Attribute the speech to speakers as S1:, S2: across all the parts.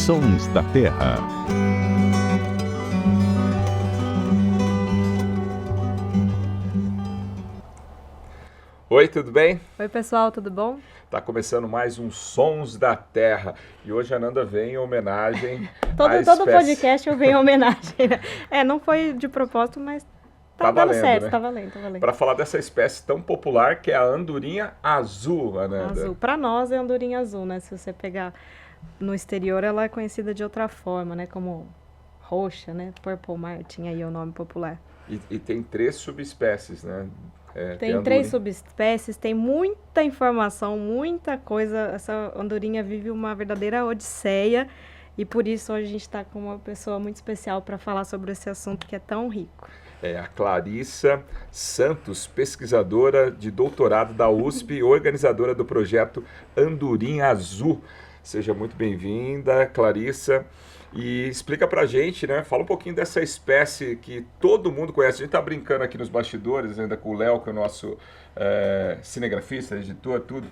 S1: Sons da Terra.
S2: Oi, tudo bem?
S3: Oi, pessoal, tudo bom?
S2: Tá começando mais um Sons da Terra e hoje a Nanda vem em homenagem
S3: Todo podcast eu venho em homenagem, né? Não foi de propósito, mas tá dando
S2: valendo,
S3: certo,
S2: né?
S3: tá valendo.
S2: Para falar dessa espécie tão popular que é a andorinha azul, Ananda.
S3: Azul. Pra nós é andorinha azul, né? Se você pegar no exterior, ela é conhecida de outra forma, né? Como roxa, né? Purple Martin, aí é o nome popular.
S2: E tem 3 subespécies, né?
S3: Tem 3 subespécies, tem muita informação, muita coisa. Essa andorinha vive uma verdadeira odisseia e por isso hoje a gente está com uma pessoa muito especial para falar sobre esse assunto que é tão rico.
S2: É a Clarissa Santos, pesquisadora de doutorado da USP e organizadora do projeto Andorinha Azul. Seja muito bem-vinda, Clarissa. E explica pra gente, né? Fala um pouquinho dessa espécie que todo mundo conhece. A gente tá brincando aqui nos bastidores, ainda com o Léo, que é o nosso cinegrafista, editor, tudo.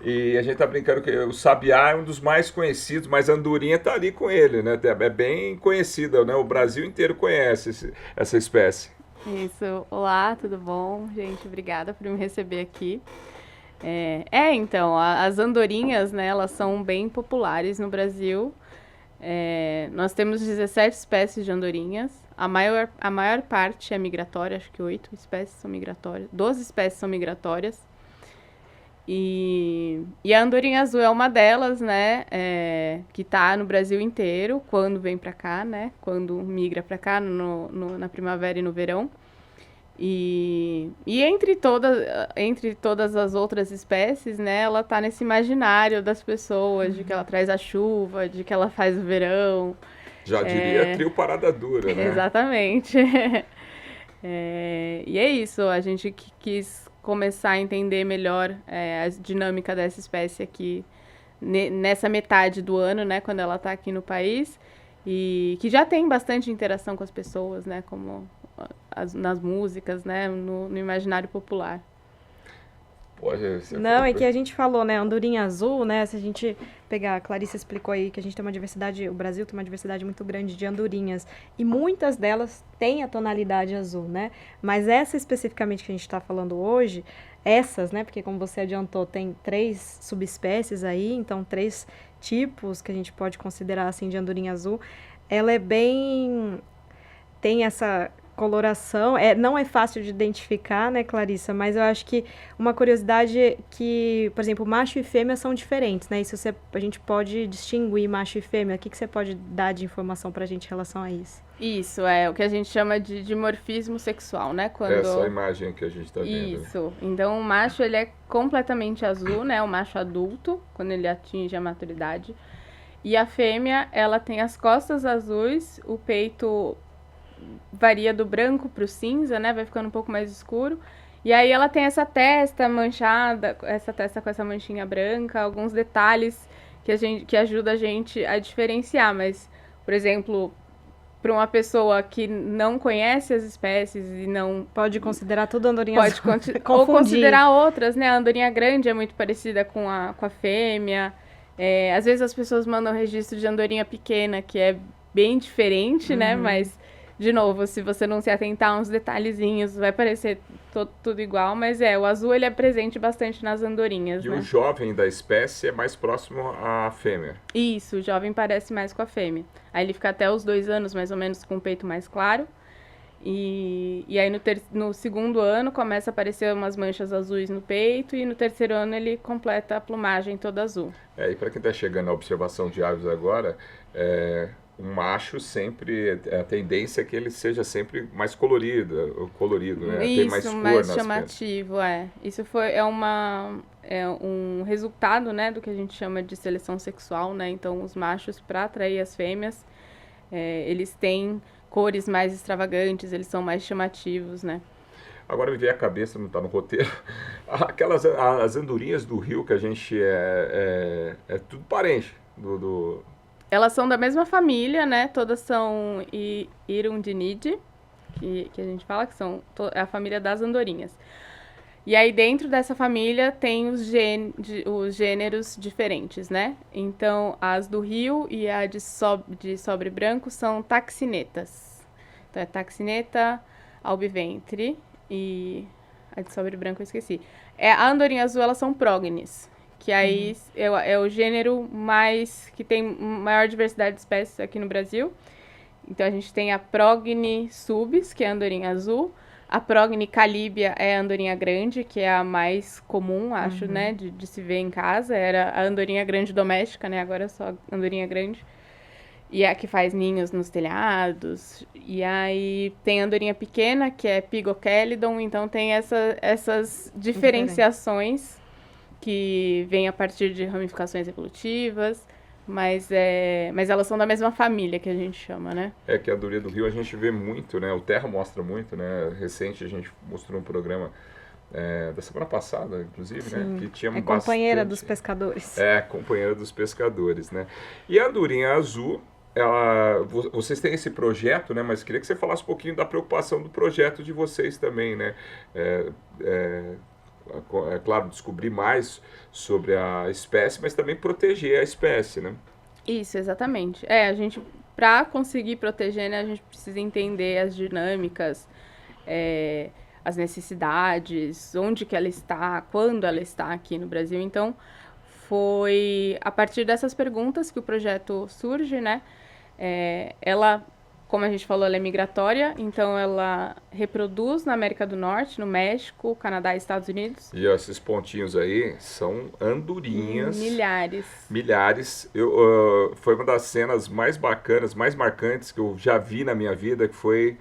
S2: E a gente tá brincando que o sabiá é um dos mais conhecidos, mas a andorinha tá ali com ele, né? É bem conhecida, né? O Brasil inteiro conhece essa espécie.
S4: Isso. Olá, tudo bom? Gente, obrigada por me receber aqui. Então, as andorinhas, né? Elas são bem populares no Brasil. Nós temos 17 espécies de andorinhas. A maior parte é migratória, acho que 8 espécies são migratórias. 12 espécies são migratórias. E a andorinha azul é uma delas, né? Que está no Brasil inteiro, quando vem para cá, né? Quando migra para cá na primavera e no verão. E entre todas as outras espécies, né, ela tá nesse imaginário das pessoas, de que ela traz a chuva, de que ela faz o verão.
S2: Já diria trio Parada Dura, né?
S4: Exatamente. E é isso, a gente quis começar a entender melhor a dinâmica dessa espécie aqui nessa metade do ano, né, quando ela tá aqui no país, e que já tem bastante interação com as pessoas, né, como nas músicas, né, no imaginário popular.
S3: Não, é que a gente falou, né, andorinha azul, né, se a gente pegar, a Clarissa explicou aí que a gente tem uma diversidade, o Brasil tem uma diversidade muito grande de andorinhas, e muitas delas têm a tonalidade azul, né, mas essa especificamente que a gente está falando hoje, essas, né, porque como você adiantou, tem 3 subespécies aí, então 3 tipos que a gente pode considerar, assim, de andorinha azul, ela é bem... tem essa coloração, não é fácil de identificar, né, Clarissa, mas eu acho que uma curiosidade é que, por exemplo, macho e fêmea são diferentes, né, isso a gente pode distinguir macho e fêmea, o que você pode dar de informação pra gente em relação a isso?
S4: Isso, é o que a gente chama de dimorfismo sexual, né, quando...
S2: Essa imagem que a gente tá vendo.
S4: Isso, então o macho, ele é completamente azul, né, o macho adulto, quando ele atinge a maturidade, e a fêmea, ela tem as costas azuis, o peito varia do branco pro cinza, né? Vai ficando um pouco mais escuro. E aí ela tem essa testa manchada, essa testa com essa manchinha branca, alguns detalhes que ajuda a gente a diferenciar. Mas, por exemplo, para uma pessoa que não conhece as espécies e não...
S3: Pode considerar tudo andorinha azul.
S4: Ou considerar outras, né? A andorinha grande é muito parecida com a fêmea. Às vezes as pessoas mandam registro de andorinha pequena, que é bem diferente, né? Mas... De novo, se você não se atentar a uns detalhezinhos, vai parecer tudo igual, mas o azul ele é presente bastante nas andorinhas, né?
S2: E o jovem da espécie é mais próximo à fêmea.
S4: Isso, o jovem parece mais com a fêmea. Aí ele fica até os 2 anos, mais ou menos, com o peito mais claro. E aí no segundo ano começa a aparecer umas manchas azuis no peito e no terceiro ano ele completa a plumagem toda azul.
S2: E para quem está chegando à observação de aves agora, o macho sempre, a tendência é que ele seja sempre mais colorido, né? Tem mais cor
S4: mais
S2: nas
S4: chamativo, Isso é um resultado, né, do que a gente chama de seleção sexual, né? Então, os machos, para atrair as fêmeas, eles têm cores mais extravagantes, eles são mais chamativos, né?
S2: Agora me veio a cabeça, não está no roteiro, as andorinhas do rio que a gente é tudo parente do...
S4: Elas são da mesma família, né? Todas são Hirundinidae, que a gente fala que é a família das andorinhas. E aí, dentro dessa família, tem os gêneros diferentes, né? Então, as do rio e a de sobre branco são taxinetas. Então, é taxineta, albiventre e a de sobre branco eu esqueci. A andorinha azul, elas são prógnes, que aí é o gênero que tem maior diversidade de espécies aqui no Brasil. Então, a gente tem a Progne subis, que é a andorinha azul. A Progne calíbia é a andorinha grande, que é a mais comum, acho, né, de se ver em casa. Era a andorinha grande doméstica, né, agora é só a andorinha grande. E é a que faz ninhos nos telhados. E aí tem a andorinha pequena, que é Pigochelidon. Então tem essas diferenciações que vêm a partir de ramificações evolutivas. Mas elas são da mesma família, que a gente chama, né?
S2: Que a andorinha do rio a gente vê muito, né? O Terra mostra muito, né? Recente a gente mostrou um programa da semana passada, inclusive, né? Que tinha
S3: companheira dos pescadores.
S2: Companheira dos pescadores, né? E a andorinha azul, vocês têm esse projeto, né? Mas queria que você falasse um pouquinho da preocupação do projeto de vocês também, né? É claro, descobrir mais sobre a espécie, mas também proteger a espécie, né?
S4: Isso, exatamente. A gente, para conseguir proteger, né, a gente precisa entender as dinâmicas, as necessidades, onde que ela está, quando ela está aqui no Brasil. Então, foi a partir dessas perguntas que o projeto surge, né? Ela, como a gente falou, ela é migratória, então ela reproduz na América do Norte, no México, Canadá e Estados Unidos.
S2: E esses pontinhos aí são andorinhas.
S4: Milhares.
S2: Foi uma das cenas mais bacanas, mais marcantes que eu já vi na minha vida, que foi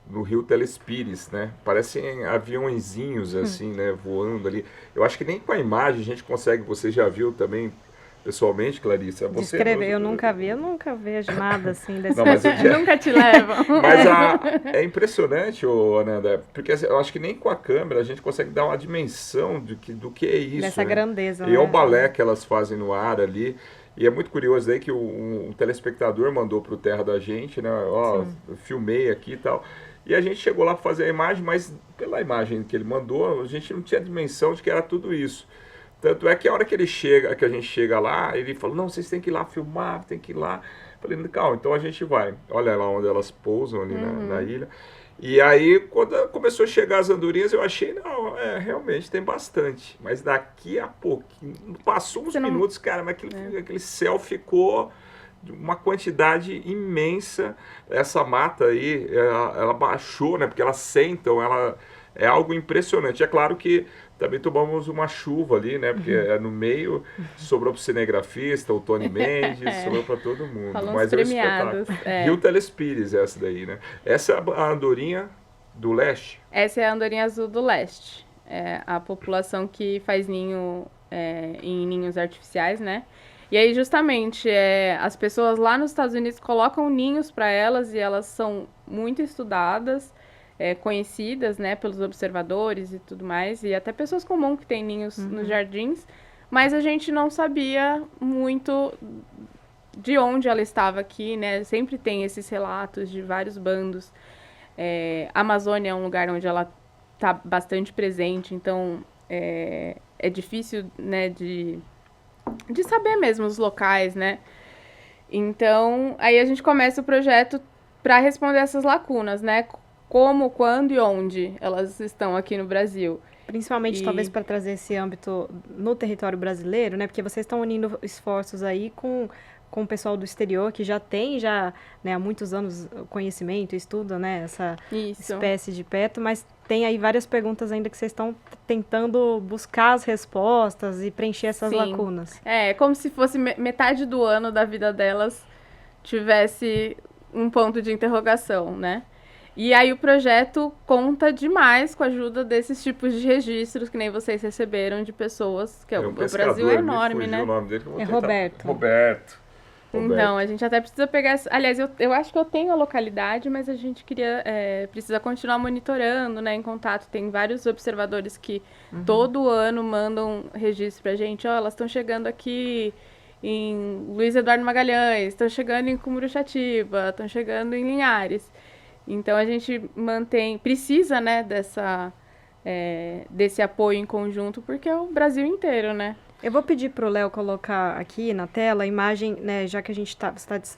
S2: no Rio Telespires, né? Parecem aviãozinhos, assim, né? Voando ali. Eu acho que nem com a imagem a gente consegue, você já viu também pessoalmente, Clarissa?
S3: Descrever, eu nunca vejo nada assim desse.
S2: Não, mas
S4: nunca te levam.
S2: Mas é impressionante, Ananda, porque eu acho que nem com a câmera a gente consegue dar uma dimensão do que é isso.
S3: Dessa grandeza,
S2: E
S3: né?
S2: é o balé que elas fazem no ar ali. E é muito curioso aí que um telespectador mandou pro Terra da gente, né? Eu filmei aqui e tal. E a gente chegou lá para fazer a imagem, mas pela imagem que ele mandou, a gente não tinha dimensão de que era tudo isso. Tanto é que a hora que a gente chega lá, ele falou, não, vocês têm que ir lá filmar, tem que ir lá. Eu falei, calma, então a gente vai. Olha lá onde elas pousam ali na ilha. E aí, quando começou a chegar as andorinhas, eu achei, não, realmente tem bastante. Mas daqui a pouquinho, passou uns minutos, cara, mas aquele céu ficou uma quantidade imensa. Essa mata aí, ela baixou, né? Porque elas sentam, é algo impressionante. É claro que também tomamos uma chuva ali, né? Porque no meio sobrou para o cinegrafista, o Tony Mendes, sobrou para todo mundo.
S4: Falamos
S2: mas
S4: premiados.
S2: Rio Telespires, essa daí, né? Essa é a andorinha do leste?
S4: Essa é a andorinha azul do leste. É a população que faz ninho em ninhos artificiais, né? E aí, justamente, as pessoas lá nos Estados Unidos colocam ninhos para elas e elas são muito estudadas, conhecidas, né, pelos observadores e tudo mais, e até pessoas comuns que têm ninhos nos jardins, mas a gente não sabia muito de onde ela estava aqui, né? Sempre tem esses relatos de vários bandos. A Amazônia é um lugar onde ela está bastante presente, então é difícil, né, de saber mesmo os locais, né? Então, aí a gente começa o projeto para responder essas lacunas, né? Como, quando e onde elas estão aqui no Brasil.
S3: Principalmente, talvez, para trazer esse âmbito no território brasileiro, né? Porque vocês estão unindo esforços aí com o pessoal do exterior, que já tem, né, há muitos anos, conhecimento, estudo, né? Essa espécie de perto, mas tem aí várias perguntas ainda que vocês estão tentando buscar as respostas e preencher essas lacunas.
S4: É como se fosse metade do ano da vida delas tivesse um ponto de interrogação, né? E aí o projeto conta demais com a ajuda desses tipos de registros que nem vocês receberam de pessoas, que o Brasil é enorme, né?
S2: O nome dele,
S3: Roberto.
S4: Então, a gente até precisa pegar... Aliás, eu acho que eu tenho a localidade, mas a gente precisa continuar monitorando, né, em contato. Tem vários observadores que todo ano mandam registro pra gente. Elas estão chegando aqui em Luiz Eduardo Magalhães, estão chegando em Cumuruxatiba, estão chegando em Linhares. Então, a gente precisa, né, desse apoio em conjunto, porque é o Brasil inteiro, né?
S3: Eu vou pedir para o Léo colocar aqui na tela a imagem, né, já que a gente está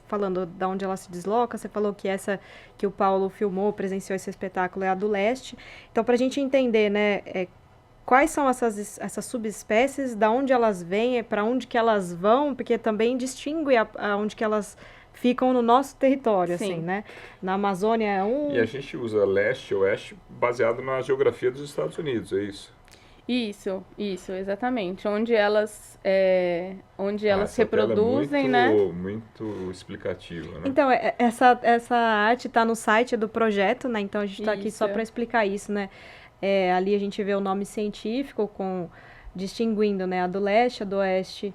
S3: falando de onde ela se desloca, você falou que essa que o Paulo filmou, presenciou esse espetáculo, é a do leste. Então, para a gente entender, né, quais são essas subespécies, da onde elas vêm, para onde que elas vão, porque também distingue onde que elas ficam no nosso território,
S4: Sim.
S3: assim, né? Na Amazônia é
S2: E a gente usa leste e oeste baseado na geografia dos Estados Unidos, é isso?
S4: Isso, exatamente. Onde elas se
S2: Essa tela
S4: reproduzem,
S2: é
S4: né?
S2: muito explicativa, né?
S3: Então, essa arte está no site do projeto, né? Então, a gente está aqui só
S4: Isso.
S3: para explicar isso, né? Ali a gente vê o nome científico, distinguindo, né? A do leste, a do oeste.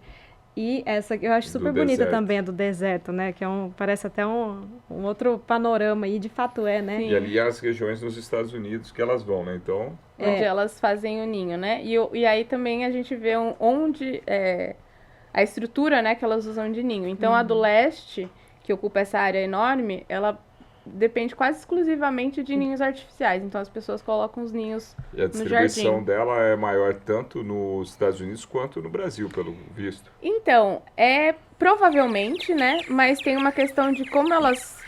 S3: E essa que eu acho super bonita
S2: deserto.
S3: também, a do deserto, né? Que parece até um outro panorama, e de fato né?
S4: Sim.
S2: E ali as regiões nos Estados Unidos que elas vão, né? Então,
S4: Onde elas fazem o ninho, né? E aí também a gente vê onde a estrutura, né, que elas usam de ninho. Então, a do leste, que ocupa essa área enorme, ela depende quase exclusivamente de ninhos artificiais. Então, as pessoas colocam os ninhos
S2: e a
S4: no
S2: distribuição
S4: jardim.
S2: dela é maior tanto nos Estados Unidos quanto no Brasil, pelo visto.
S4: Então, provavelmente, né? Mas tem uma questão de como elas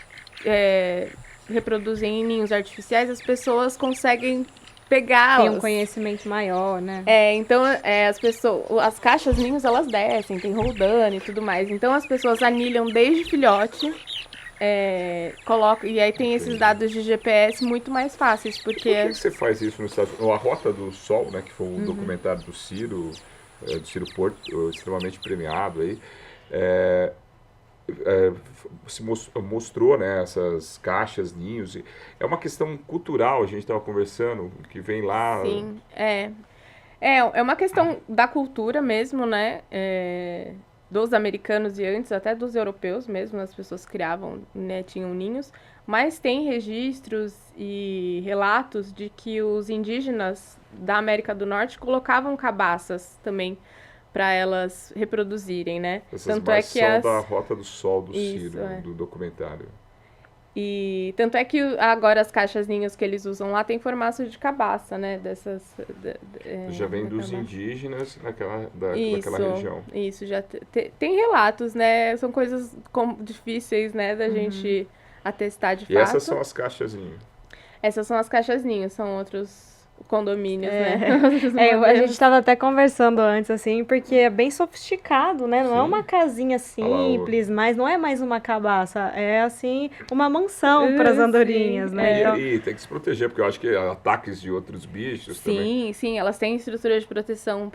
S4: reproduzem em ninhos artificiais, as pessoas conseguem pegá-las.
S3: Tem um conhecimento maior, né?
S4: Então as caixas ninhos, elas descem, tem roldana e tudo mais. Então as pessoas anilham desde filhote, colocam, e aí tem esses dados de GPS muito mais fáceis,
S2: Por
S4: porque
S2: que você faz isso nos Estados Unidos? A Rota do Sol, né, que foi um documentário do Ciro Porto, extremamente premiado aí, mostrou, né, essas caixas, ninhos. É uma questão cultural, a gente estava conversando, que vem lá.
S4: sim, é uma questão da cultura mesmo, né? Dos americanos e antes até dos europeus mesmo, as pessoas criavam, né, tinham ninhos, mas tem registros e relatos de que os indígenas da América do Norte colocavam cabaças também para elas reproduzirem, né?
S2: Essas
S4: Tanto
S2: imagens
S4: que
S2: são da Rota do Sol do
S4: Isso,
S2: Ciro, do documentário.
S4: E tanto é que agora as caixas ninhos que eles usam lá tem formato de cabaça, né?
S2: Já vem dos
S4: cabaça.
S2: indígenas daquela região.
S4: Isso, já tem relatos, né? São coisas difíceis, né, da gente atestar de
S2: E
S4: fato.
S2: essas são as caixas ninho.
S4: Essas são as caixas ninhos, são outros condomínios, né?
S3: A gente estava até conversando antes, assim, porque é bem sofisticado, né? Não é uma casinha simples, mas não é mais uma cabaça. É, assim, uma mansão para as andorinhas, né?
S2: E
S3: Então,
S2: aí tem que se proteger, porque eu acho que ataques de outros bichos também.
S4: Sim, elas têm estrutura de proteção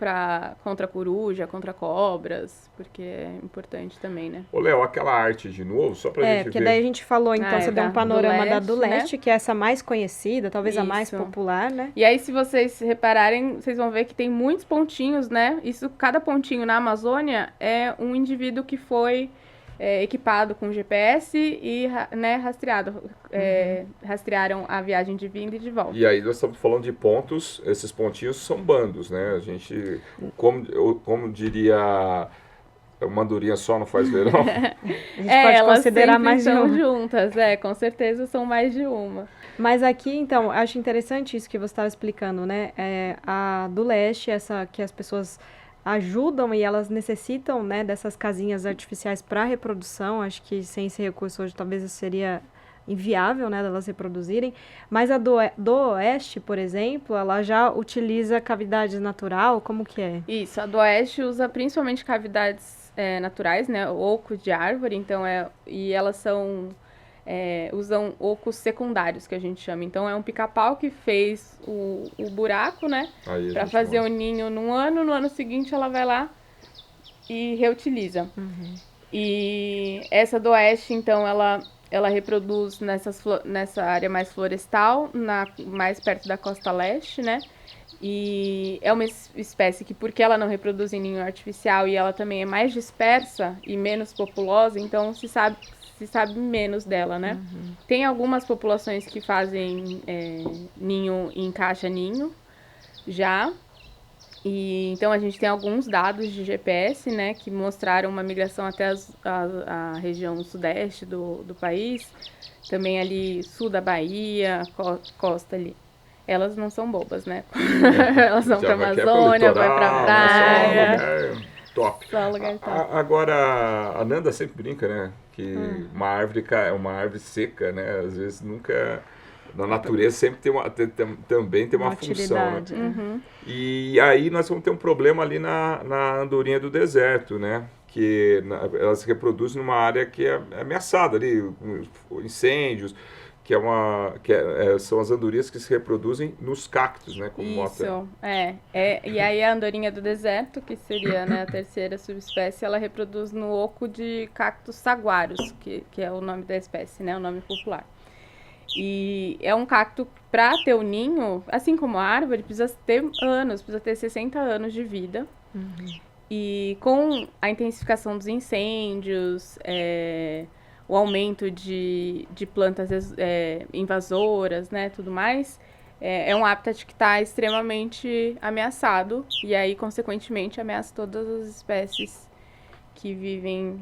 S4: contra coruja, contra cobras, porque é importante também, né?
S2: Ô, Léo, aquela arte de novo, só pra gente
S3: porque
S2: ver.
S3: daí a gente falou, então, você deu um panorama da do leste,
S4: né?
S3: que é essa mais conhecida, talvez a mais
S4: Isso.
S3: popular, né?
S4: E aí, se vocês repararem, vocês vão ver que tem muitos pontinhos, né? Cada pontinho na Amazônia é um indivíduo que foi equipado com GPS e, né, rastreado. Rastrearam a viagem de vinda e de volta.
S2: E aí nós estamos falando de pontos, esses pontinhos são bandos, né? A gente, como diria, uma andorinha só não faz verão.
S3: A gente pode
S4: elas
S3: considerar
S4: sempre
S3: mais de
S4: são
S3: uma.
S4: juntas, com certeza são mais de uma.
S3: Mas aqui, então, acho interessante isso que você estava explicando, né? A do leste, essa que as pessoas ajudam e elas necessitam, né, dessas casinhas artificiais para reprodução. Acho que sem esse recurso hoje talvez isso seria inviável, né, delas reproduzirem. Mas a do oeste, por exemplo, ela já utiliza cavidade natural, como que é?
S4: Isso, a do oeste usa principalmente cavidades naturais, né, oco de árvore, então e elas usam ocos secundários, que a gente chama. Então, é um pica-pau que fez o buraco, né? Para fazer o ninho no ano seguinte ela vai lá e reutiliza. E essa do oeste, então, ela reproduz nessa área mais florestal, mais perto da costa leste, né? E é uma espécie que, porque ela não reproduz em ninho artificial e ela também é mais dispersa e menos populosa, então se sabe menos dela, né? Tem algumas populações que fazem ninho em caixa-ninho já. E então a gente tem alguns dados de GPS, né, que mostraram uma migração até a região sudeste do país, também ali sul da Bahia, costa ali. Elas não são bobas, né?
S2: É.
S4: Elas vão pra
S2: Já vai, quer pro
S4: Amazônia, vai
S2: litoral,
S4: pra
S2: né? Só um
S4: praia.
S2: lugar top.
S4: Só lugar top.
S2: Agora, a Nanda sempre brinca, né? Que uma árvore seca, né? Às vezes nunca... Na natureza sempre também tem uma função, né?
S3: utilidade.
S4: Uhum.
S2: E aí nós vamos ter um problema ali na andorinha do deserto, né? Que elas se reproduzem numa área que é ameaçada ali, incêndios, são as andorinhas que se reproduzem nos cactos, né? Como
S4: Isso,
S2: mostra.
S4: e aí a andorinha do deserto, que seria, né, a terceira subespécie, ela reproduz no oco de cactos saguários, que é o nome da espécie, né, o nome popular. E é um cacto, para ter o ninho, assim como a árvore, precisa ter 60 anos de vida. E com a intensificação dos incêndios, o aumento de plantas invasoras, né, tudo mais, é um habitat que está extremamente ameaçado e aí, consequentemente, ameaça todas as espécies que vivem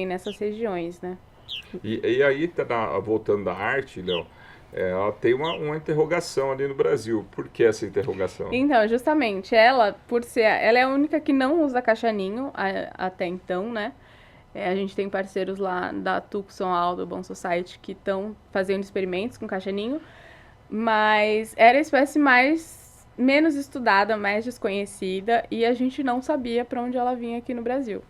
S4: nessas regiões, né?
S2: E aí, voltando da arte, Léo, ela tem uma interrogação ali no Brasil. Por que essa interrogação?
S4: Então, justamente, ela é a única que não usa caixaninho até então, né? A gente tem parceiros lá da Tucson Aldo Bon Society que estão fazendo experimentos com caixaninho, mas era a espécie menos estudada, mais desconhecida, e a gente não sabia para onde ela vinha aqui no Brasil.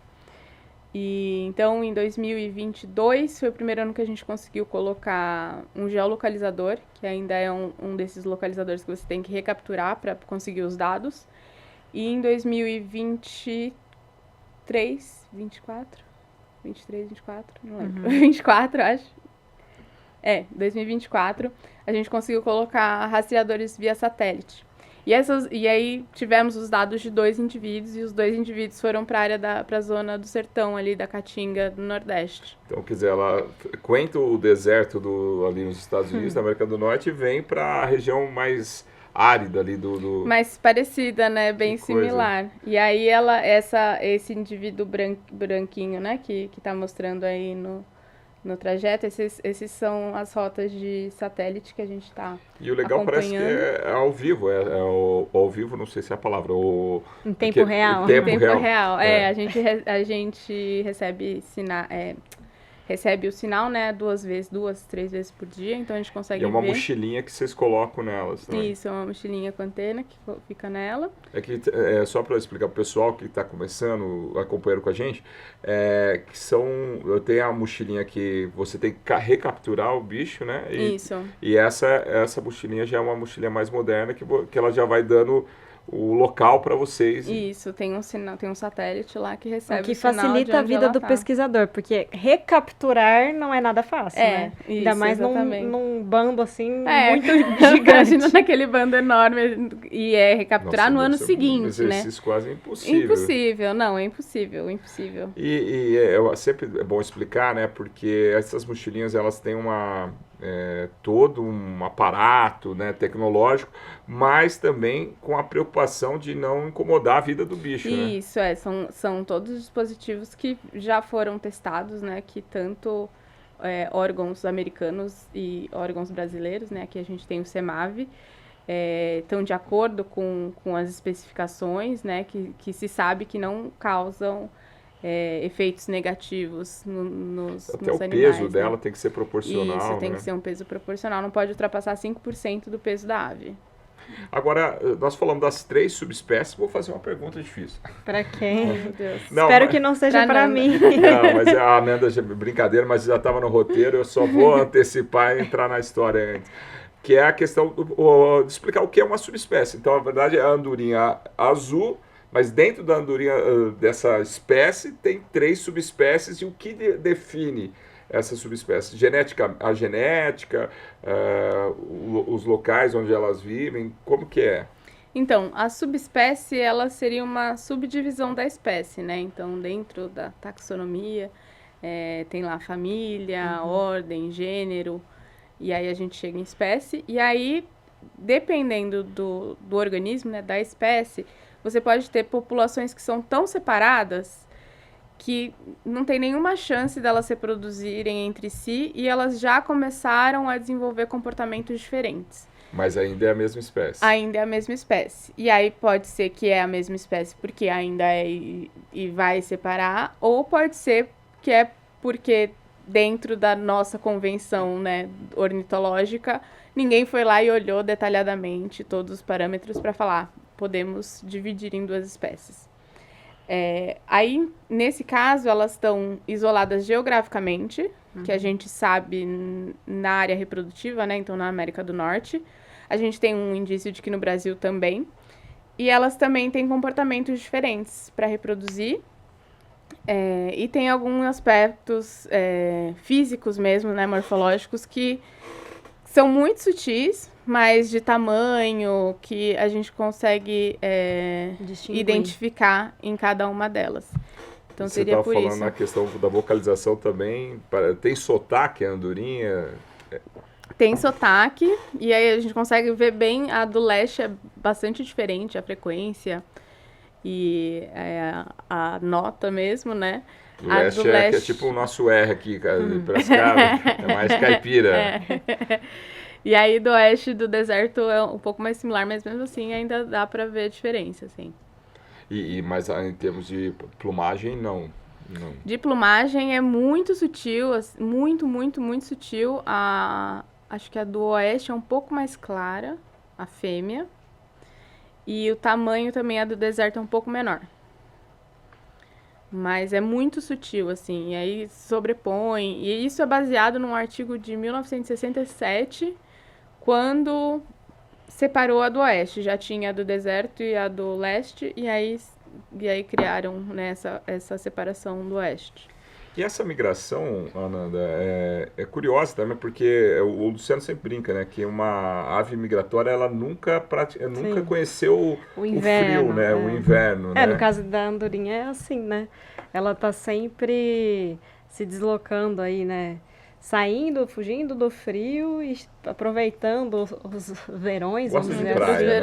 S4: E então, em 2022, foi o primeiro ano que a gente conseguiu colocar um geolocalizador, que ainda é um desses localizadores que você tem que recapturar para conseguir os dados. E em 2023, 24, não lembro, 24, acho. 2024, a gente conseguiu colocar rastreadores via satélite. E aí tivemos os dados de 2 indivíduos, e os 2 indivíduos foram para a zona do sertão ali, da Caatinga, do Nordeste.
S2: Então, quer dizer, ela aguenta o deserto ali nos Estados Unidos, na América do Norte, e vem para a região mais árida ali do...
S4: Mais parecida, né? Bem similar. E aí esse indivíduo branquinho, né? Que tá mostrando aí no trajeto, esses são as rotas de satélite que a gente está
S2: E o legal parece que é ao vivo, ao vivo, não sei se é a palavra,
S3: em tempo real.
S2: Em tempo
S4: real. A gente recebe o sinal, né, 2, 3 vezes por dia, então a gente consegue ver.
S2: E é uma mochilinha que vocês colocam nelas, né?
S4: Isso, é uma mochilinha com antena que fica nela.
S2: Só para explicar para o pessoal que está começando, acompanhando com a gente, tem a mochilinha que você tem que recapturar o bicho, né?
S4: Isso.
S2: E essa mochilinha já é uma mochilinha mais moderna que ela já vai dando o local para vocês.
S4: Isso, tem um sinal, tem um satélite lá que recebe
S3: o que
S4: o sinal
S3: facilita a vida do pesquisador, porque recapturar não é nada fácil, né?
S4: Isso,
S3: ainda mais num bando assim muito
S4: gigante.
S3: Imagina
S4: naquele bando enorme e recapturar no ano seguinte, né?
S2: Um exercício quase impossível.
S4: Impossível.
S2: E sempre é bom explicar, né? Porque essas mochilinhas, elas têm todo um aparato, né, tecnológico, mas também com a preocupação de não incomodar a vida do bicho, né?
S4: Isso, são todos dispositivos que já foram testados, né, que tanto órgãos americanos e órgãos brasileiros, né, aqui a gente tem o CEMAV, estão de acordo com as especificações, né, que se sabe que não causam efeitos negativos nos
S2: Até o
S4: animais,
S2: peso dela tem que ser proporcional.
S4: Isso, tem
S2: né?
S4: que ser um peso proporcional, não pode ultrapassar 5% do peso da ave.
S2: Agora, nós falamos das 3 subespécies, vou fazer uma pergunta difícil.
S3: Para quem?
S4: Meu Deus.
S3: Espero que não seja para mim.
S2: Não, mas a Amanda, brincadeira, mas já estava no roteiro, eu só vou antecipar e entrar na história antes. Que é a questão de explicar o que é uma subespécie. Então, na verdade, é a andorinha azul, mas dentro da andorinha dessa espécie tem 3 subespécies, e o que define essa subespécie? A genética, os locais onde elas vivem, como que é?
S4: Então, a subespécie, ela seria uma subdivisão da espécie, né? Então, dentro da taxonomia, tem lá família, ordem, gênero, e aí a gente chega em espécie, e aí, dependendo do organismo, né, da espécie, você pode ter populações que são tão separadas que não tem nenhuma chance delas se reproduzirem entre si, e elas já começaram a desenvolver comportamentos diferentes.
S2: Mas ainda é a mesma espécie.
S4: Ainda é a mesma espécie. E aí pode ser que é a mesma espécie porque ainda é e vai separar, ou pode ser que é porque dentro da nossa convenção, né, ornitológica, ninguém foi lá e olhou detalhadamente todos os parâmetros para falar, podemos dividir em 2 espécies. Aí, nesse caso, elas estão isoladas geograficamente, que a gente sabe na área reprodutiva, né, então na América do Norte. A gente tem um indício de que no Brasil também. E elas também têm comportamentos diferentes para reproduzir. E tem alguns aspectos físicos mesmo, né, morfológicos, que são muito sutis, mas de tamanho que a gente consegue identificar em cada uma delas. Então
S2: Você
S4: seria
S2: estava
S4: por
S2: falando
S4: isso.
S2: na questão da vocalização também. Tem sotaque a andorinha?
S4: Tem sotaque, e aí a gente consegue ver bem, a do leste é bastante diferente, a frequência e a nota mesmo, né?
S2: O leste que é tipo o nosso R aqui, de Piracicaba, é mais caipira.
S4: E aí do oeste do deserto é um pouco mais similar, mas mesmo assim ainda dá pra ver a diferença, assim.
S2: Mas em termos de plumagem, não.
S4: De plumagem é muito sutil, muito, muito, muito sutil. Acho que a do oeste é um pouco mais clara, a fêmea. E o tamanho também, a do deserto, é um pouco menor. Mas é muito sutil, assim, e aí sobrepõe. E isso é baseado num artigo de 1967, quando separou a do oeste. Já tinha a do deserto e a do leste, e aí criaram, né, essa separação do oeste.
S2: E essa migração, Ananda, é curiosa também, porque o Luciano sempre brinca, né? Que uma ave migratória, ela nunca conheceu o
S3: inverno,
S2: frio, né? O inverno, né?
S3: No caso da andorinha é assim, né? Ela tá sempre se deslocando aí, né? Saindo, fugindo do frio e aproveitando os verões,
S2: Gosta
S3: vamos
S2: de
S3: dizer
S2: praia,
S3: assim.
S2: né?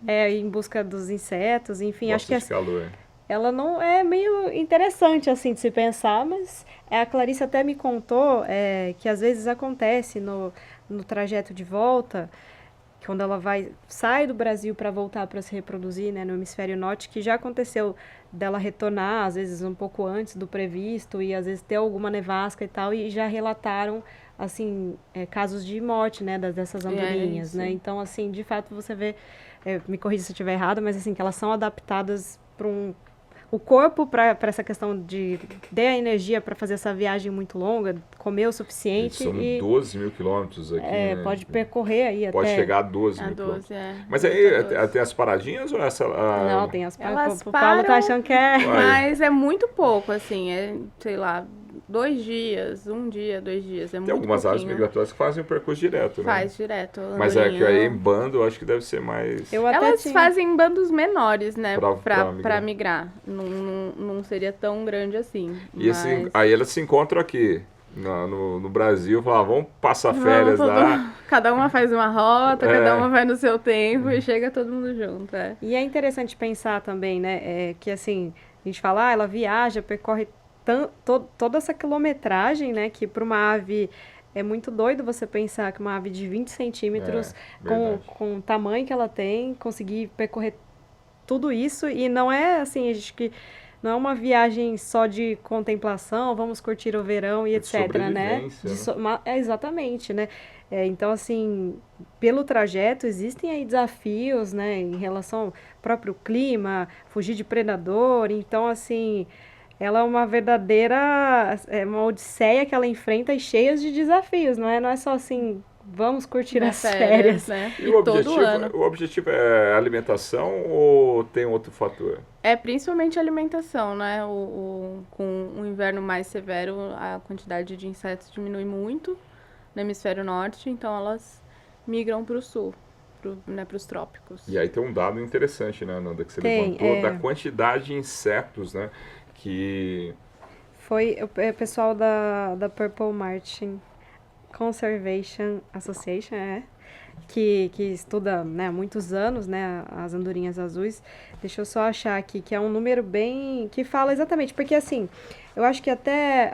S4: verões.
S3: Em busca dos insetos, enfim, acho
S2: Gosta
S3: que
S2: de calor.
S3: ela não é meio interessante assim de se pensar, mas a Clarice até me contou que às vezes acontece no trajeto de volta, quando ela sai do Brasil para voltar para se reproduzir, né, no hemisfério norte, que já aconteceu dela retornar, às vezes um pouco antes do previsto, e às vezes ter alguma nevasca e tal, e já relataram, assim, casos de morte, né, dessas andorinhas, né, então, assim, de fato você vê, me corrija se eu estiver errada, mas assim, que elas são adaptadas para o corpo para essa questão de ter a energia para fazer essa viagem muito longa, comer o suficiente.
S2: São 12 mil quilômetros aqui, né?
S3: Pode percorrer aí
S2: pode
S3: até...
S2: chegar a 12 mil
S4: 12,
S2: quilômetros. Mas aí tem as paradinhas ou essa...
S3: Não, tem as
S4: Elas
S3: o Paulo tá achando que é...
S4: Mas é muito pouco, assim, sei lá, 2 dias, 1 dia, 2 dias,
S2: tem algumas aves migratórias que fazem o percurso direto, né?
S4: Faz direto.
S2: Mas que aí em bando eu acho que deve ser mais...
S4: Elas fazem bandos menores, né, pra
S2: migrar.
S4: migrar. Não seria tão grande assim.
S2: E aí elas se encontram aqui no Brasil, falam, vamos passar férias lá.
S4: Cada uma faz uma rota, cada uma vai no seu tempo e chega todo mundo junto.
S3: E é interessante pensar também, né, que assim, a gente fala, ela viaja, percorre toda essa quilometragem, né, que para uma ave é muito doido você pensar que uma ave de 20 centímetros, com o tamanho que ela tem, conseguir percorrer tudo isso, e não é assim, acho que não é uma viagem só de contemplação, vamos curtir o verão e etc, né? Exatamente, né? Então, assim, pelo trajeto existem aí desafios, né, em relação ao próprio clima, fugir de predador, então, assim... Ela é uma verdadeira, uma odisseia que ela enfrenta e cheias de desafios, não é só assim, vamos curtir as férias.
S4: Né?
S2: E o objetivo é alimentação ou tem outro fator?
S4: É principalmente alimentação, né? Com o inverno mais severo, a quantidade de insetos diminui muito no hemisfério norte, então elas migram para o sul, para os trópicos.
S2: E aí tem um dado interessante, né, Ananda, que você levantou, da quantidade de insetos, né? Que
S3: foi o pessoal da Purple Martin Conservation Association, que estuda, né, há muitos anos, né, as andorinhas azuis. Deixa eu só achar aqui, que é um número bem... que fala exatamente, porque assim, eu acho que até